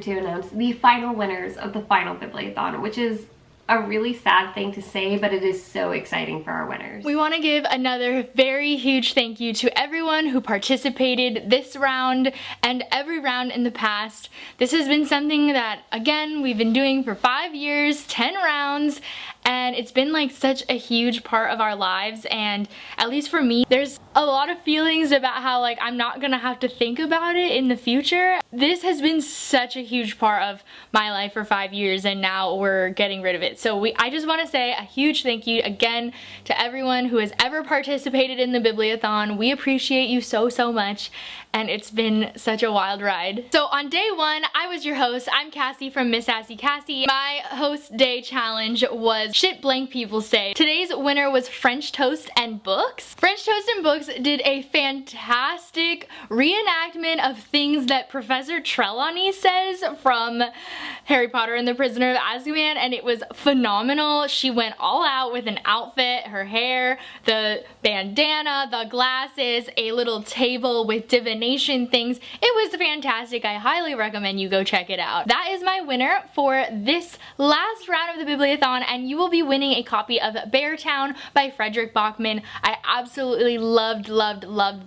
here to announce the final winners of the final Bibliothon, which is a really sad thing to say, but it is so exciting for our winners. We want to give another very huge thank you to everyone who participated this round and every round in the past. This has been something that, again, we've been doing for 5 years, 10 rounds, and it's been like such a huge part of our lives. And at least for me, there's a lot of feelings about how like I'm not gonna have to think about it in the future. This has been such a huge part of my life for 5 years, and now we're getting rid of it. So I just want to say a huge thank you again to everyone who has ever participated in the Bibliothon. We appreciate you so much, and it's been such a wild ride. So on day 1, I was your host. I'm Cassie from MissSassyKassie. My host day challenge was Shit Blank People Say. Today's winner was French Toast and Books. French Toast and Books did a fantastic reenactment of things that Professor Trelawney says from Harry Potter and the Prisoner of Azkaban, and it was phenomenal. She went all out with an outfit, her hair, the bandana, the glasses, a little table with divination things. It was fantastic. I highly recommend you go check it out. That is my winner for this last round of the Bibliothon, and you will be winning a copy of Beartown by Frederick Bachman. I absolutely loved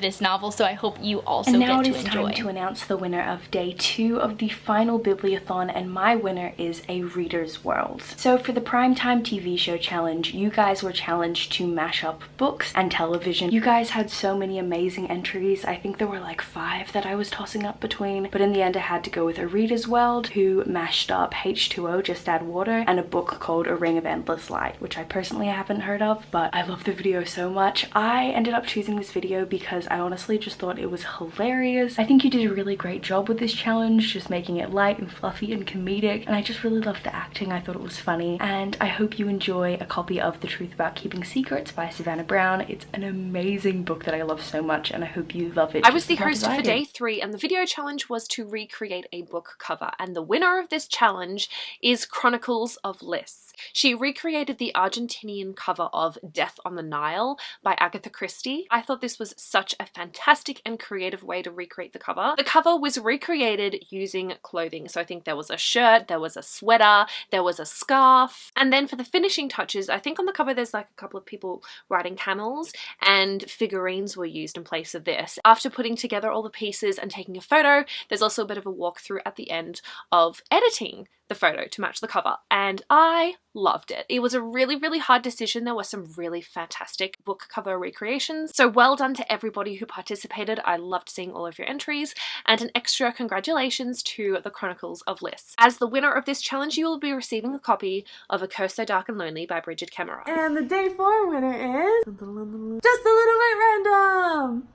this novel, so I hope you also get to enjoy. And now it is time to announce the winner of day 2 of the final Bibliothon, and my winner is A Reader's World. So for the primetime TV show challenge, you guys were challenged to mash up books and television. You guys had so many amazing entries. I think there were like 5 that I was tossing up between, but in the end I had to go with A Reader's World, who mashed up H2O, Just Add Water, and a book called A Ring of Endless Light, which I personally haven't heard of, but I love the video so much. I ended up choosing this video because I honestly just thought it was hilarious. I think you did a really great job with this challenge, just making it light and fluffy and comedic, and I just really loved the acting. I thought it was funny, and I hope you enjoy a copy of The Truth About Keeping Secrets by Savannah Brown. It's an amazing book that I love so much, and I hope you love it. I was the host for day 3, and the video challenge was to recreate a book cover, and the winner of this challenge is Chronicles of Lis. She recreated the Argentinian cover of Death on the Nile by Agatha Christie. I thought this was such a fantastic and creative way to recreate the cover. The cover was recreated using clothing, so I think there was a shirt, there was a sweater, there was a scarf, and then for the finishing touches, I think on the cover there's like a couple of people riding camels, and figurines were used in place of this. After putting together all the pieces and taking a photo, there's also a bit of a walkthrough at the end of editing the photo to match the cover, and I loved it. It was a really hard decision. There were some really fantastic book cover recreations, so well done to everybody who participated. I loved seeing all of your entries, and an extra congratulations to the Chronicles of Lis. As the winner of this challenge, you will be receiving a copy of A Coast So Dark and Lonely by Bridget Kemmerer. And the day 4 winner is Just a Little Bit Random!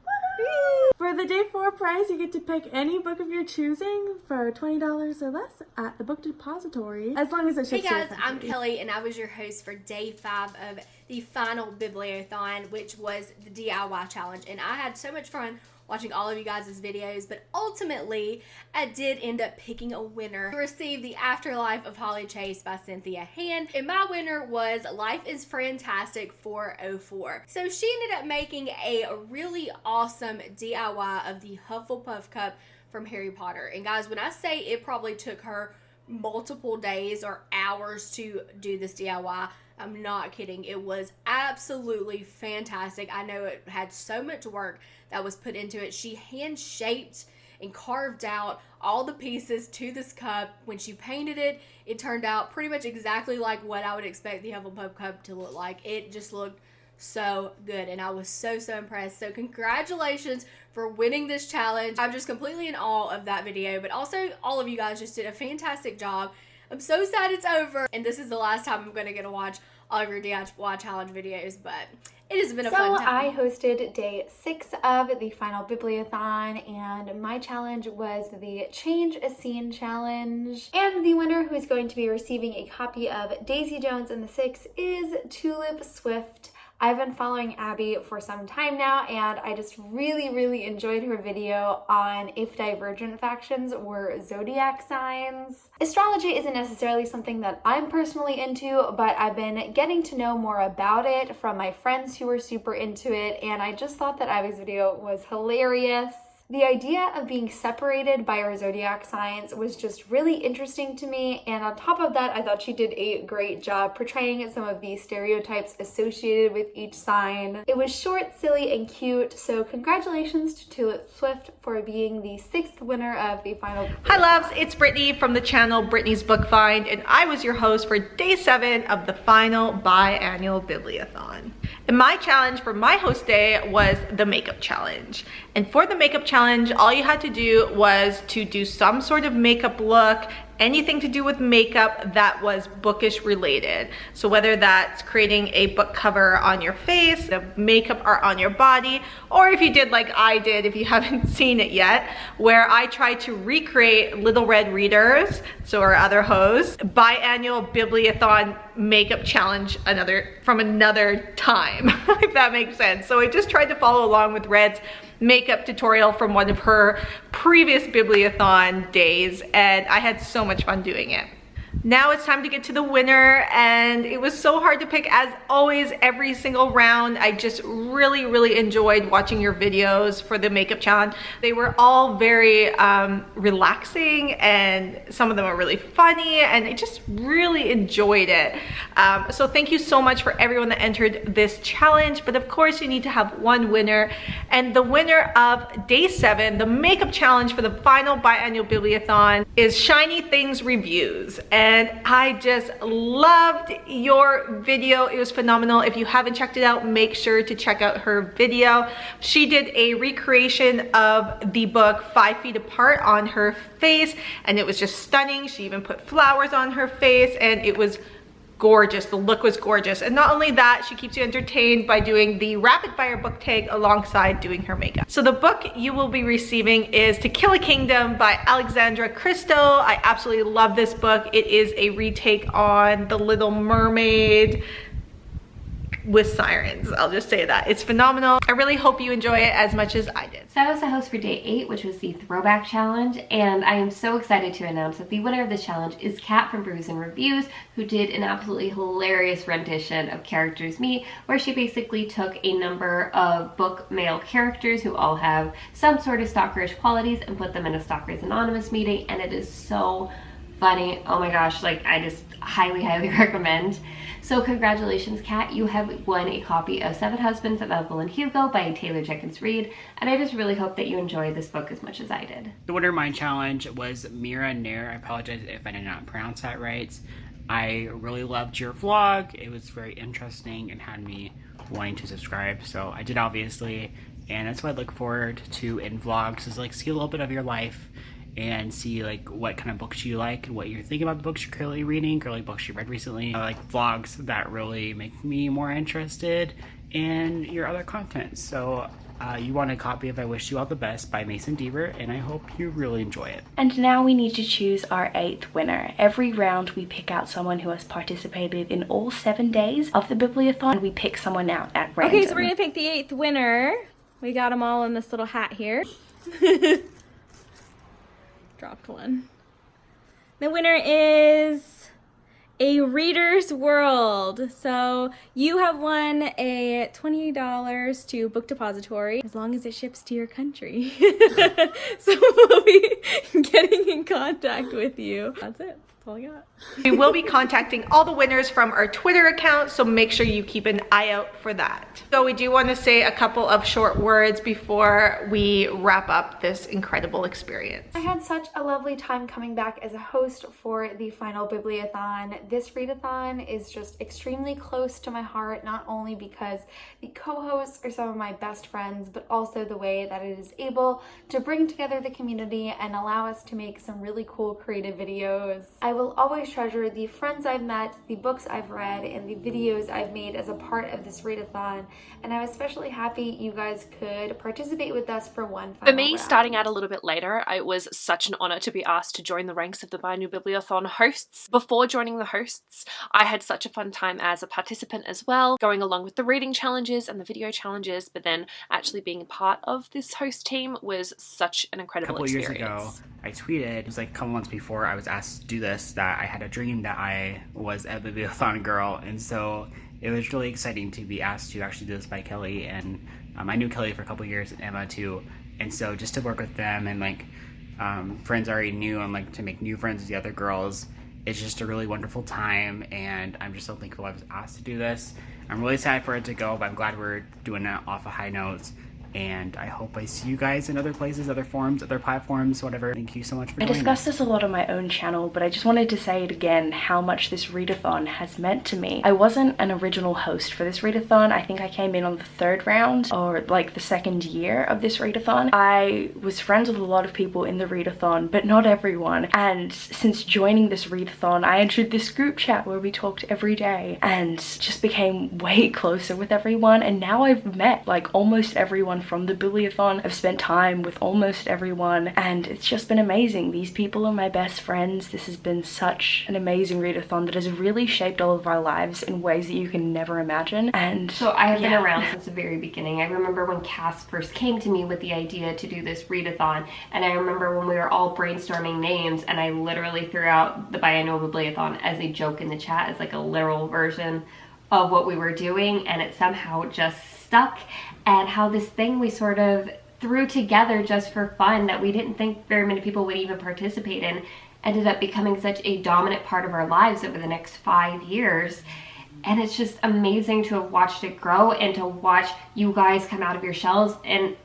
For the day 4 prize, you get to pick any book of your choosing for $20 or less at the Book Depository, as long as it ships. Hey guys, I'm Kelly, and I was your host for day 5 of the final Bibliothon, which was the DIY challenge, and I had so much fun watching all of you guys' videos, but ultimately I did end up picking a winner to receive The Afterlife of Holly Chase by Cynthia Hand, and my winner was Life is Fantastic 404. So she ended up making a really awesome DIY of the Hufflepuff Cup from Harry Potter. And guys, when I say it probably took her multiple days or hours to do this DIY, I'm not kidding. It was absolutely fantastic. I know it had so much work that was put into it. She hand-shaped and carved out all the pieces to this cup. When she painted it, it turned out pretty much exactly like what I would expect the Hufflepuff Cup to look like. It just looked so good, and I was so impressed. So congratulations for winning this challenge. I'm just completely in awe of that video, but also all of you guys just did a fantastic job. I'm so sad it's over, and this is the last time I'm going to get to watch all of your DIY challenge videos, but it has been a fun time. So I hosted day 6 of the final Bibliothon, and my challenge was the Change a Scene challenge. And the winner who is going to be receiving a copy of Daisy Jones and the Six is Tulip Swift. I've been following Abby for some time now, and I just really enjoyed her video on if divergent factions were zodiac signs. Astrology isn't necessarily something that I'm personally into, but I've been getting to know more about it from my friends who were super into it, and I just thought that Abby's video was hilarious. The idea of being separated by our zodiac signs was just really interesting to me, and on top of that, I thought she did a great job portraying some of the stereotypes associated with each sign. It was short, silly, and cute, so congratulations to tulipswift for being the 6th winner of the final. Hi loves, it's Brittni from the channel Brittni's Book Find, and I was your host for day 7 of the final biannual Bibliothon. And my challenge for my host day was the makeup challenge. And for the makeup challenge, all you had to do was to do some sort of makeup look, anything to do with makeup that was bookish related. So whether that's creating a book cover on your face, the makeup art on your body, or if you did like I did, if you haven't seen it yet, where I tried to recreate LittleRedReaders, so our other host, biannual Bibliothon makeup challenge from another time, if that makes sense. So I just tried to follow along with Red's makeup tutorial from one of her previous Bibliothon days, and I had so much fun doing it. Now it's time to get to the winner, and it was so hard to pick. As always, every single round, I just really enjoyed watching your videos for the makeup challenge. They were all very relaxing, and some of them were really funny, and I just really enjoyed it. So thank you so much for everyone that entered this challenge, but of course you need to have one winner, and the winner of day 7, the makeup challenge for the final biannual Bibliothon, is ShinyThingsReviews. And I just loved your video. It was phenomenal. If you haven't checked it out, make sure to check out her video. She did a recreation of the book 5 Feet Apart on her face, and it was just stunning. She even put flowers on her face, and it was gorgeous. The look was gorgeous. And not only that, she keeps you entertained by doing the rapid fire book tag alongside doing her makeup. So the book you will be receiving is To Kill a Kingdom by Alexandra Christo. I absolutely love this book. It is a retake on The Little Mermaid with sirens. I'll just say that. It's phenomenal. I really hope you enjoy it as much as I did. So I was the host for day 8, which was the throwback challenge, and I am so excited to announce that the winner of this challenge is Kat from Brews and Reviews, who did an absolutely hilarious rendition of Characters Meet, where she basically took a number of book male characters who all have some sort of stalkerish qualities and put them in a Stalkers Anonymous meeting, and it is so funny. Oh my gosh, like I just highly recommend. So congratulations, Kat. You have won a copy of 7 Husbands of Ethel and Hugo by Taylor Jenkins Reid, and I just really hope that you enjoyed this book as much as I did. The winner of my challenge was MeeraNair. I apologize if I did not pronounce that right. I really loved your vlog. It was very interesting and had me wanting to subscribe, so I did, obviously, and that's what I look forward to in vlogs, is like see a little bit of your life and see like what kind of books you like and what you're thinking about the books you're currently reading, or like books you read recently. I like vlogs that really make me more interested in your other content. So you want a copy of I Wish You All the Best by Mason Deaver, and I hope you really enjoy it. And now we need to choose our 8th winner. Every round we pick out someone who has participated in all 7 days of the Bibliothon, and we pick someone out at random. Okay, so we're gonna pick the 8th winner. We got them all in this little hat here. Dropped one. The winner is A Reader's World. So you have won a $20 to Book Depository, as long as it ships to your country. So we'll be getting in contact with you. That's it. That's all I got. We will be contacting all the winners from our Twitter account, so make sure you keep an eye out for that. So we do want to say a couple of short words before we wrap up this incredible experience. I had such a lovely time coming back as a host for the final Bibliothon. This read-a-thon is just extremely close to my heart, not only because the co-hosts are some of my best friends, but also the way that it is able to bring together the community and allow us to make some really cool creative videos. I will always treasure the friends I've met, the books I've read, and the videos I've made as a part of this read-a-thon, and I'm especially happy you guys could participate with us for one final For me, round. starting out a little bit later, it was such an honor to be asked to join the ranks of the Biannual Bibliothon hosts. Before joining the hosts, I had such a fun time as a participant as well, going along with the reading challenges and the video challenges, but then actually being a part of this host team was such an incredible experience. A couple years ago, I tweeted, it was like a couple months before I was asked to do this, that I had a dream that I was a Bibliothon girl, and so it was really exciting to be asked to actually do this by Kelly, and I knew Kelly for a couple years and Emma too, And so just to work with them and like friends I already knew and like to make new friends with the other girls, it's just a really wonderful time, and I'm just so thankful I was asked to do this. I'm really sad for it to go, but I'm glad we're doing it off of high notes. And I hope I see you guys in other places, other forums, other platforms, whatever. Thank you so much for joining. I discussed this a lot on my own channel, but I just wanted to say it again, how much this read-a-thon has meant to me. I wasn't an original host for this read-a-thon. I think I came in on the 3rd round, or like the 2nd year of this read-a-thon. I was friends with a lot of people in the read-a-thon, but not everyone. And since joining this read-a-thon, I entered this group chat where we talked every day and just became way closer with everyone. And now I've met like almost everyone from the Bibliothon. I've spent time with almost everyone, and it's just been amazing. These people are my best friends. This has been such an amazing read-a-thon that has really shaped all of our lives in ways that you can never imagine. And so I have been around since the very beginning. I remember when Cass first came to me with the idea to do this read-a-thon, and I remember when we were all brainstorming names, and I literally threw out the Biannual Bibliothon as a joke in the chat, as like a literal version of what we were doing, and it somehow just stuck. And how this thing we sort of threw together just for fun that we didn't think very many people would even participate in ended up becoming such a dominant part of our lives over the next 5 years. And it's just amazing to have watched it grow and to watch you guys come out of your shells and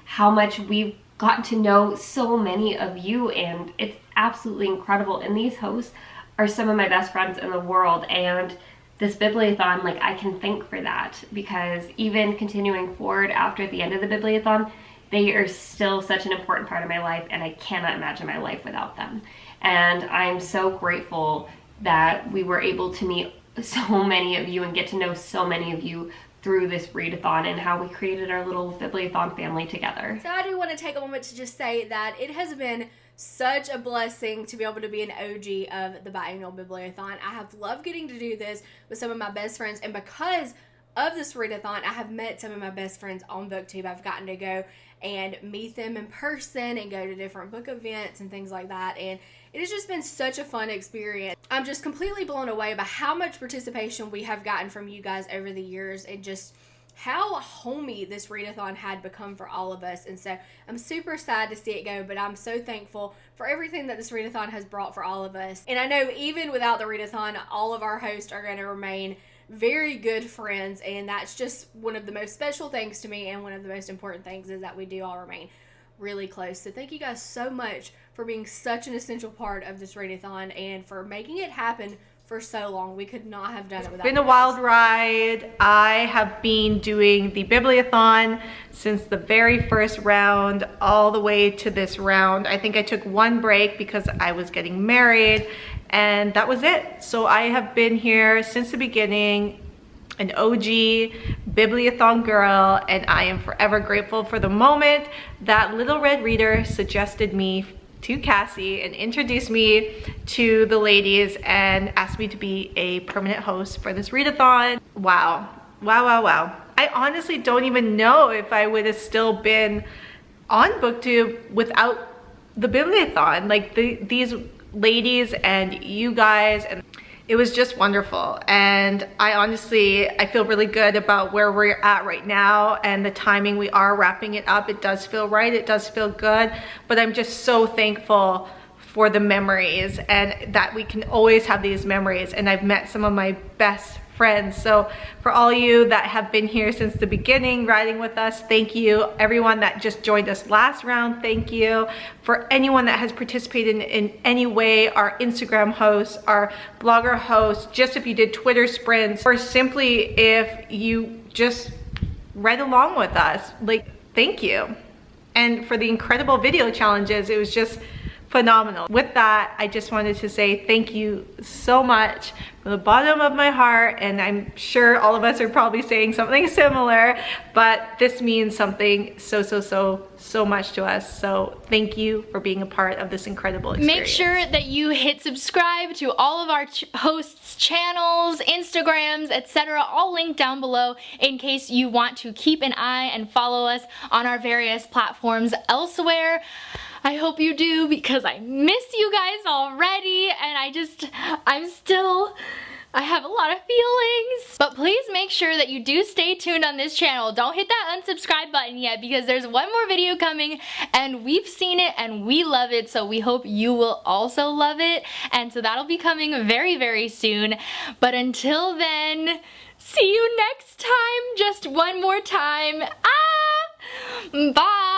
how much we've gotten to know so many of you, and it's absolutely incredible. And these hosts are some of my best friends in the world, and this Bibliothon, like, I can thank for that, because even continuing forward after the end of the Bibliothon, they are still such an important part of my life, and I cannot imagine my life without them. And I'm so grateful that we were able to meet so many of you and get to know so many of you through this read-a-thon and how we created our little Bibliothon family together. So I do want to take a moment to just say that it has been such a blessing to be able to be an OG of the Biannual Bibliothon. I have loved getting to do this with some of my best friends, and because of this read-a-thon, I have met some of my best friends on BookTube. I've gotten to go and meet them in person and go to different book events and things like that, and it has just been such a fun experience. I'm just completely blown away by how much participation we have gotten from you guys over the years, and just how homey this read-a-thon had become for all of us. And so I'm super sad to see it go, but I'm so thankful for everything that this read-a-thon has brought for all of us. And I know even without the read-a-thon, all of our hosts are going to remain very good friends, and that's just one of the most special things to me, and one of the most important things is that we do all remain really close. So thank you guys so much for being such an essential part of this read-a-thon and for making it happen for so long. We could not have done it without you. It's been a wild ride. I have been doing the Bibliothon since the very first round all the way to this round. I think I took one break because I was getting married, and that was it. So I have been here since the beginning, an OG Bibliothon girl, and I am forever grateful for the moment that LittleRedReader suggested me to Cassie and introduced me to the ladies and asked me to be a permanent host for this read-a-thon. Wow. Wow, wow, wow. I honestly don't even know if I would have still been on BookTube without the Bibliothon. Like these ladies and you guys, and it was just wonderful. And I feel really good about where we're at right now and the timing we are wrapping it up. It does feel right, it does feel good, but I'm just so thankful for the memories and that we can always have these memories. And I've met some of my best friends. So for all you that have been here since the beginning, riding with us, thank you. Everyone that just joined us last round, thank you. For anyone that has participated in any way, our Instagram hosts, our blogger hosts, just if you did Twitter sprints, or simply if you just read along with us, like, thank you. And for the incredible video challenges, it was just phenomenal. With that, I just wanted to say thank you so much from the bottom of my heart, and I'm sure all of us are probably saying something similar, but this means something so much to us. So thank you for being a part of this incredible experience. Make sure that you hit subscribe to all of our hosts' channels, Instagrams, etc., all linked down below in case you want to keep an eye and follow us on our various platforms elsewhere. I hope you do, because I miss you guys already, and I'm still I have a lot of feelings. But please make sure that you do stay tuned on this channel. Don't hit that unsubscribe button yet because there's one more video coming and we've seen it and we love it, so we hope you will also love it. And so that'll be coming very, very soon. But until then, see you next time. Just one more time. Bye.